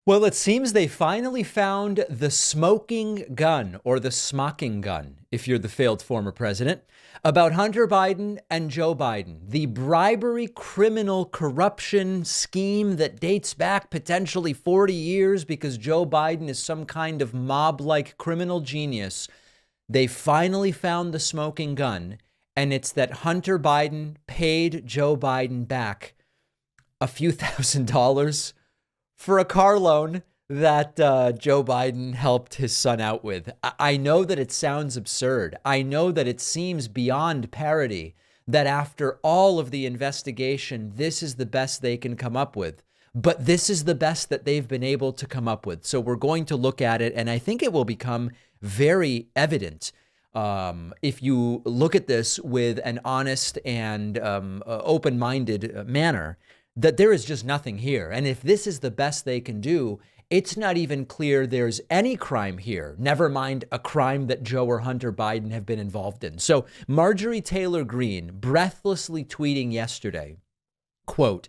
Well, it seems they finally found the smoking gun, or the smocking gun, if you're the failed former president, about Hunter Biden and Joe Biden. The bribery, criminal corruption scheme that dates back potentially 40 years because Joe Biden is some kind of mob-like criminal genius. They finally found the smoking gun, and it's that Hunter Biden paid Joe Biden back a few $1,000s for a car loan that Joe Biden helped his son out with. I know that it sounds absurd. I know that it seems beyond parody that after all of the investigation, this is the best they can come up with. But this is the best that they've been able to come up with. So we're going to look at it, and I think it will become very evident if you look at this with an honest and open-minded manner, that there is just nothing here. And if this is the best they can do, it's not even clear there's any crime here, never mind a crime that Joe or Hunter Biden have been involved in. So Marjorie Taylor Greene breathlessly tweeting yesterday, quote,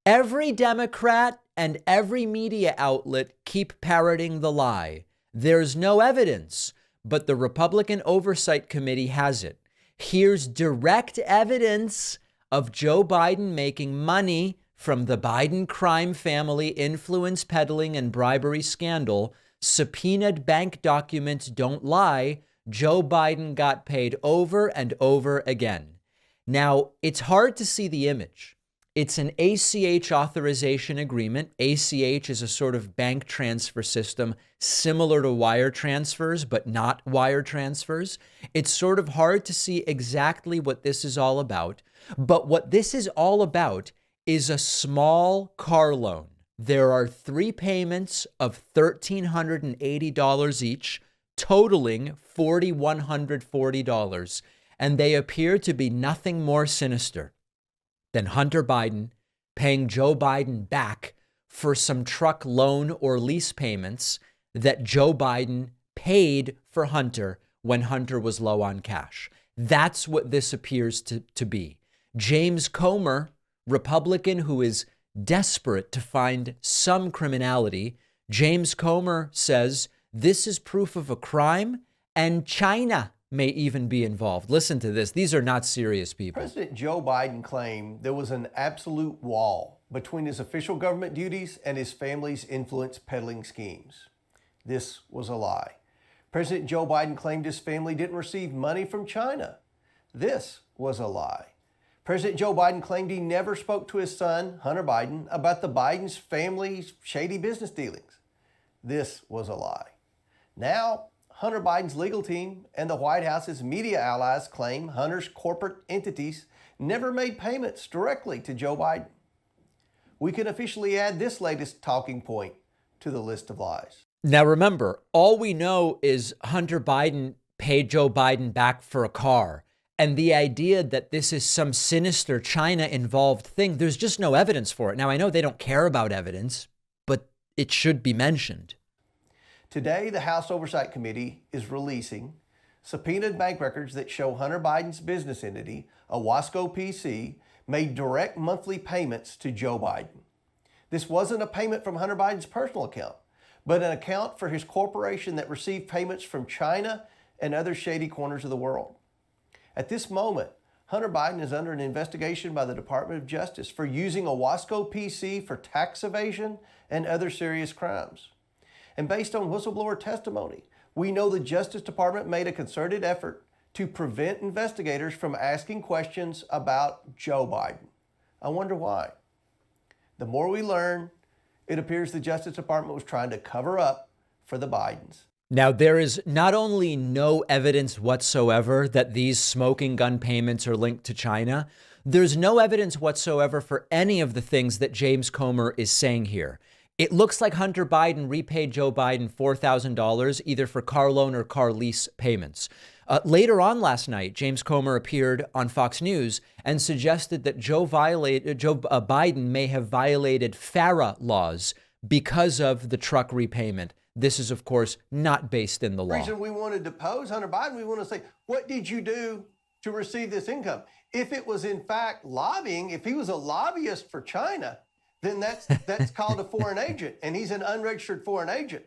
"Every Democrat and every media outlet keep parroting the lie. There's no evidence, but the Republican Oversight Committee has it. Here's direct evidence of Joe Biden making money from the Biden crime family influence peddling and bribery scandal. Subpoenaed bank documents don't lie. Joe Biden got paid over and over again." Now, it's hard to see the image. It's an ACH authorization agreement. ACH is a sort of bank transfer system similar to wire transfers, but not wire transfers. It's sort of hard to see exactly what this is all about. But what this is all about is a small car loan. There are 3 payments of $1,380 each, totaling $4,140. And they appear to be nothing more sinister than Hunter Biden paying Joe Biden back for some truck loan or lease payments that Joe Biden paid for Hunter when Hunter was low on cash. That's what this appears to be. James Comer, Republican who is desperate to find some criminality, James Comer says this is proof of a crime and China may even be involved. Listen to this. These are not serious people. President Joe Biden claimed there was an absolute wall between his official government duties and his family's influence peddling schemes. This was a lie. President Joe Biden claimed his family didn't receive money from China. This was a lie. President Joe Biden claimed he never spoke to his son, Hunter Biden, about the Biden's family's shady business dealings. This was a lie. Now, Hunter Biden's legal team and the White House's media allies claim Hunter's corporate entities never made payments directly to Joe Biden. We can officially add this latest talking point to the list of lies. Now, remember, all we know is Hunter Biden paid Joe Biden back for a car. And the idea that this is some sinister China-involved thing, there's just no evidence for it. Now, I know they don't care about evidence, but it should be mentioned. Today, the House Oversight Committee is releasing subpoenaed bank records that show Hunter Biden's business entity, Owasco PC, made direct monthly payments to Joe Biden. This wasn't a payment from Hunter Biden's personal account, but an account for his corporation that received payments from China and other shady corners of the world. At this moment, Hunter Biden is under an investigation by the Department of Justice for using Owasco PC for tax evasion and other serious crimes. And based on whistleblower testimony, we know the Justice Department made a concerted effort to prevent investigators from asking questions about Joe Biden. I wonder why. The more we learn, it appears the Justice Department was trying to cover up for the Bidens. Now, there is not only no evidence whatsoever that these smoking gun payments are linked to China, there's no evidence whatsoever for any of the things that James Comer is saying here. It looks like Hunter Biden repaid Joe Biden $4,000 either for car loan or car lease payments. Later on last night, James Comer appeared on Fox News and suggested that Joe Biden may have violated FARA laws because of the truck repayment. This is, of course, not based in the law. The reason we want to depose Hunter Biden, we want to say, what did you do to receive this income? If it was in fact lobbying, if he was a lobbyist for China, then that's called a foreign agent, and he's an unregistered foreign agent,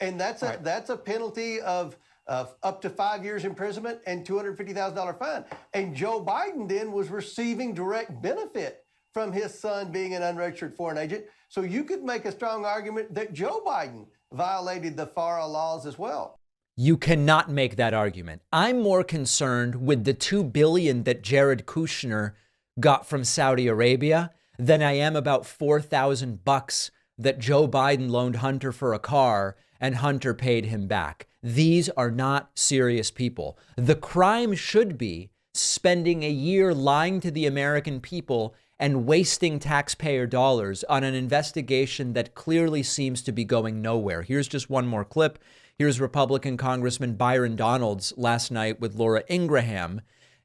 and that's a penalty of up to 5 years imprisonment and $250,000 fine. And Joe Biden then was receiving direct benefit from his son being an unregistered foreign agent. So you could make a strong argument that Joe Biden violated the FARA laws as well. You cannot make that argument. I'm more concerned with the $2 billion that Jared Kushner got from Saudi Arabia than I am about $4,000 that Joe Biden loaned Hunter for a car and Hunter paid him back. These are not serious people. The crime should be spending a year lying to the American people and wasting taxpayer dollars on an investigation that clearly seems to be going nowhere. Here's just one more clip. Here's Republican Congressman Byron Donalds last night with Laura Ingraham.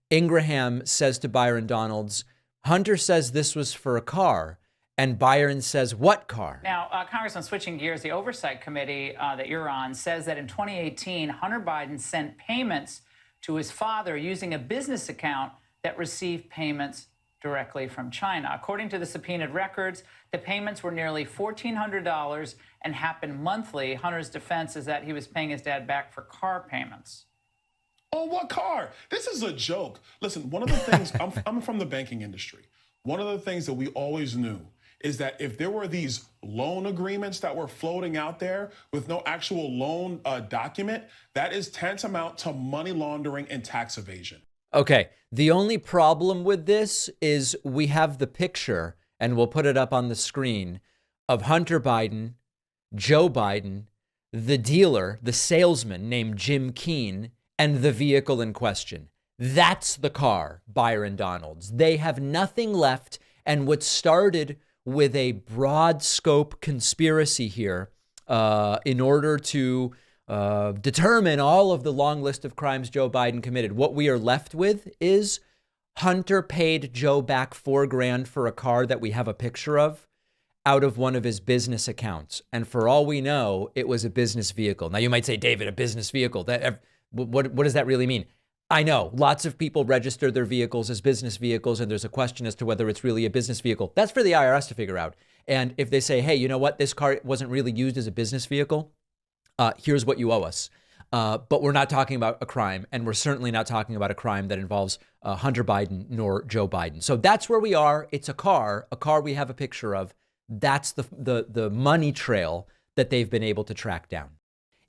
Ingraham says to Byron Donalds, Hunter says this was for a car. And Byron says, what car? Now, Congressman, switching gears, the Oversight Committee that you're on says that in 2018, Hunter Biden sent payments to his father using a business account that received payments directly from China. According to the subpoenaed records, the payments were nearly $1,400 and happened monthly. Hunter's defense is that he was paying his dad back for car payments. Oh, what car? This is a joke. Listen, one of the things, I'm from the banking industry. One of the things that we always knew is that if there were these loan agreements that were floating out there with no actual loan document, that is tantamount to money laundering and tax evasion. Okay, the only problem with this is we have the picture, and we'll put it up on the screen, of Hunter Biden, Joe Biden, the dealer, the salesman named Jim Keene, and the vehicle in question. That's the car, Byron Donalds. They have nothing left, and what started with a broad scope conspiracy here in order to determine all of the long list of crimes Joe Biden committed. What we are left with is Hunter paid Joe back $4,000 for a car that we have a picture of out of one of his business accounts. And for all we know, it was a business vehicle. Now you might say, David, a business vehicle, what does that really mean? I know lots of people register their vehicles as business vehicles, and there's a question as to whether it's really a business vehicle. That's for the IRS to figure out. And if they say, hey, you know what, this car wasn't really used as a business vehicle, here's what you owe us. But we're not talking about a crime, and we're certainly not talking about a crime that involves Hunter Biden nor Joe Biden. So that's where we are. It's a car we have a picture of. That's the money trail that they've been able to track down.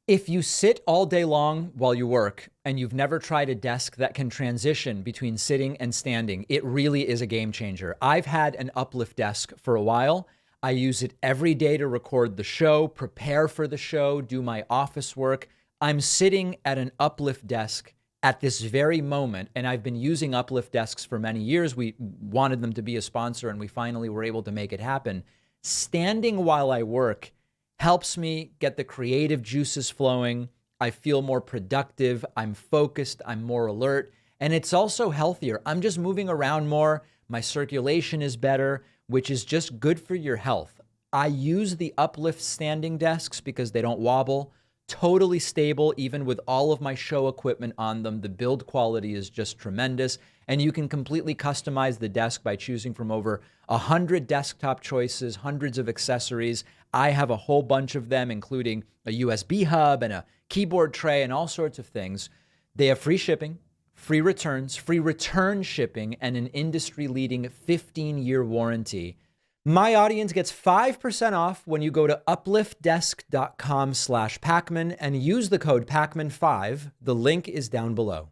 If you sit all day long while you work and you've never tried a desk that can transition between sitting and standing, it really is a game changer. I've had an uplift desk for a while. I use it every day to record the show, prepare for the show, do my office work. I'm sitting at an uplift desk at this very moment, and I've been using uplift desks for many years. We wanted them to be a sponsor, and we finally were able to make it happen. Standing while I work helps me get the creative juices flowing. I feel more productive. I'm focused. I'm more alert. And it's also healthier. I'm just moving around more. My circulation is better, which is just good for your health. I use the uplift standing desks because they don't wobble. Totally stable, even with all of my show equipment on them. The build quality is just tremendous. And you can completely customize the desk by choosing from over 100 desktop choices, hundreds of accessories. I have a whole bunch of them, including a USB hub and a keyboard tray and all sorts of things. They have free shipping, free returns, free return shipping, and an industry-leading 15-year warranty. My audience gets 5% off when you go to upliftdesk.com/Pacman and use the code Pacman5. The link is down below.